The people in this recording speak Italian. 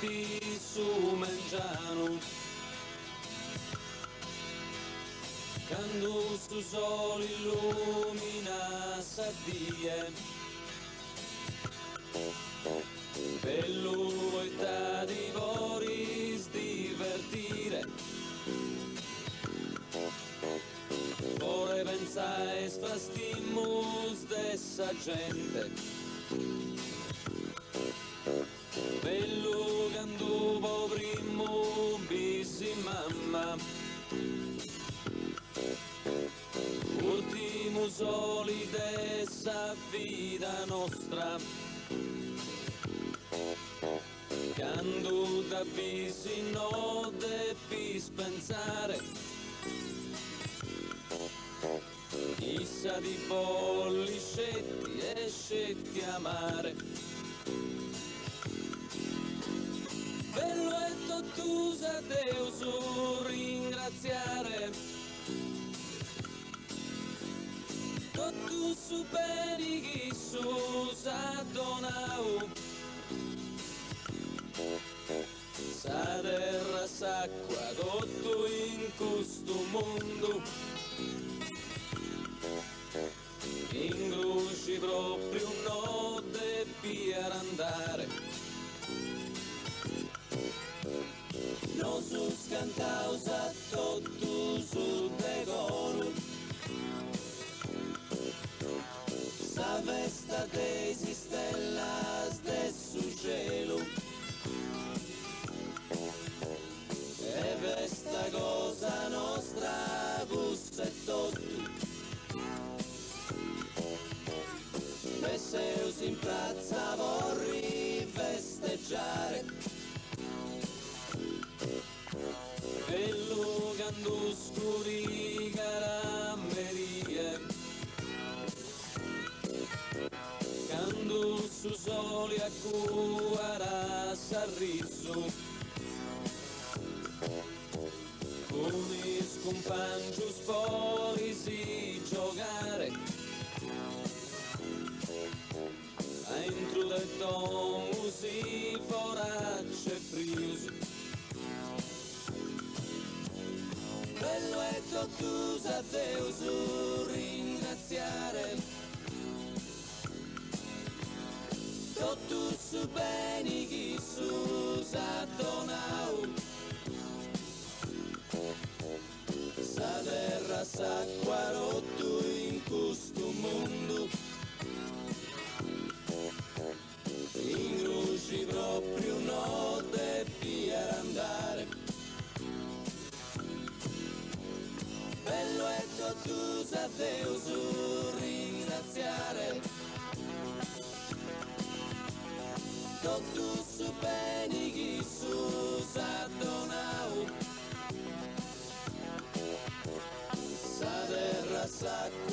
tutti su mangiano, quando sto sole illumina Sardie, bello e di voris divertire, ora pensai sfastimus dessa gente, bello quando povremmo bisi mamma, ultimo soli dessa vita nostra, quando da bisi no devis pensare, chissà di bolliscetti e scetti amare. Bello è tottusa Deus ringraziare, tutto su beni chi su sa donau, sa terra s'acqua tutto in questo mondo, in gruci proprio no devi andare. Non su scantaus a tutto su decoro, sa vesta dei stellas del su cielo, e questa cosa nostra bussa e tutto, e se in piazza vorrei festeggiare, bello quando scuri caramerie, quando su soli a cuara s'arriso, con i scompangius poi si giocare, entro del domo si foracce friusi, bello è tottusa a Deus ringraziare, tutto su beni chi su sa donau, sa terra s'acqua rotto in questo mondo, in gruci proprio no devi andare. Bello è tottusa a Deus ringraziare, tutto su beni chi su sa donau, sa terra s'acqua